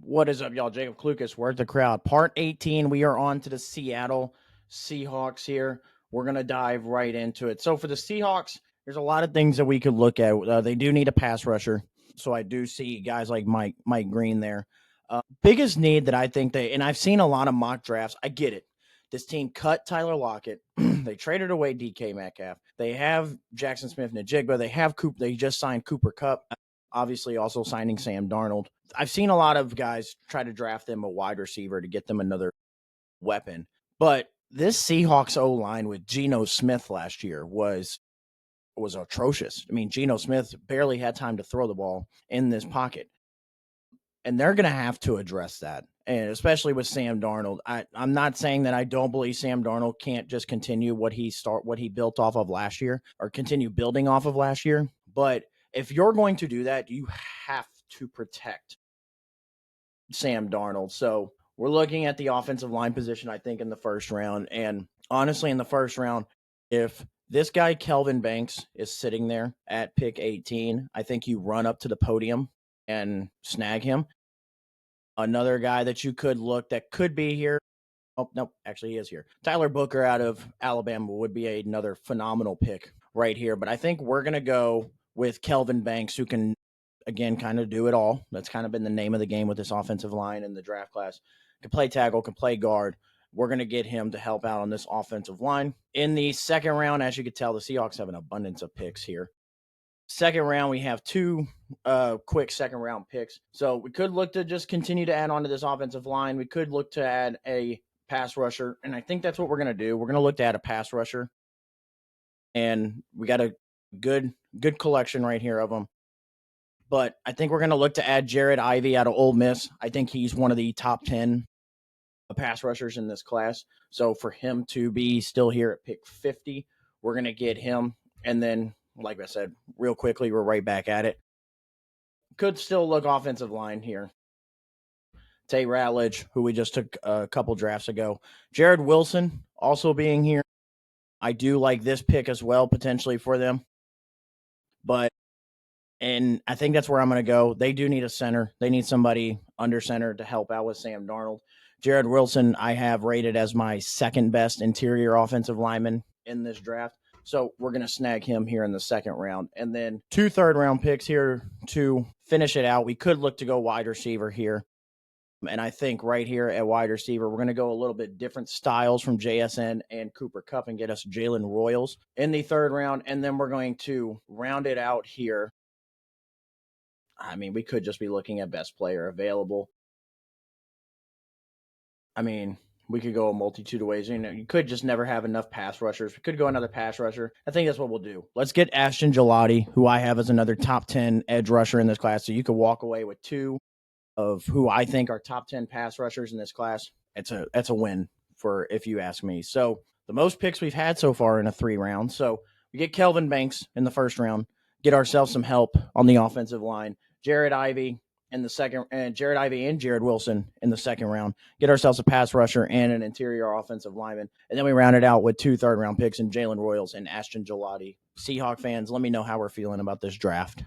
What is up, y'all? Jacob Klukas, we're at the crowd. Part 18, we are on to the Seattle Seahawks here. We're going to dive right into it. So for the Seahawks, there's a lot of things that we could look at. They do need a pass rusher. So I do see guys like Mike Green there. Biggest need that I think and I've seen a lot of mock drafts. I get it. This team cut Tyler Lockett. They traded away DK Metcalf. They have Jackson Smith-Njigba. They just signed Cooper Kupp. Obviously, also signing Sam Darnold. I've seen a lot of guys try to draft them a wide receiver to get them another weapon. But this Seahawks O-line with Geno Smith last year was atrocious. I mean, Geno Smith barely had time to throw the ball in this pocket. And they're going to have to address that. And especially with Sam Darnold. I'm not saying that I don't believe Sam Darnold can't just continue what he built off of last year or continue building off of last year. But if you're going to do that, you have to protect Sam Darnold. So we're looking at the offensive line position, I think, in the first round. And honestly, in the first round, if this guy, Kelvin Banks, is sitting there at pick 18, I think you run up to the podium and snag him. Another guy that you could look that could be here. Oh, no, actually he is here. Tyler Booker out of Alabama would be another phenomenal pick right here. But I think we're going to go with Kelvin Banks, who can, again, kind of do it all. That's kind of been the name of the game with this offensive line in the draft class. Can play tackle, can play guard. We're going to get him to help out on this offensive line. In the second round, as you can tell, the Seahawks have an abundance of picks here. Second round, we have two quick second-round picks. So we could look to just continue to add on to this offensive line. We could look to add a pass rusher, and I think that's what we're going to do. We're going to look to add a pass rusher, and we got a good collection right here of them. But I think we're going to look to add Jared Ivey out of Ole Miss. I think he's one of the top 10 pass rushers in this class. So for him to be still here at pick 50, we're going to get him. And then, like I said, real quickly, we're right back at it. Could still look offensive line here. Tay Ratledge, who we just took a couple drafts ago. Jared Wilson also being here. I do like this pick as well, potentially for them. And I think that's where I'm going to go. They do need a center. They need somebody under center to help out with Sam Darnold. Jared Wilson, I have rated as my second best interior offensive lineman in this draft. So we're going to snag him here in the second round. And then 2 third-round picks here to finish it out. We could look to go wide receiver here. And I think right here at wide receiver, we're going to go a little bit different styles from JSN and Cooper Kupp and get us Jalen Royals in the third round. And then we're going to round it out here. I mean, we could just be looking at best player available. I mean, we could go a multitude of ways. You could just never have enough pass rushers. We could go another pass rusher. I think that's what we'll do. Let's get Ashton Gelati, who I have as another top 10 edge rusher in this class. So you could walk away with 2 of who I think are top 10 pass rushers in this class. That's a win if you ask me. So the most picks we've had so far in a 3 rounds. So we get Kelvin Banks in the first round, get ourselves some help on the offensive line. Jared Ivey in the second, and Jared Ivey and Jared Wilson in the second round. Get ourselves a pass rusher and an interior offensive lineman. And then we round it out with 2 third-round picks in Jalen Royals and Ashton Gelati. Seahawk fans, let me know how we're feeling about this draft.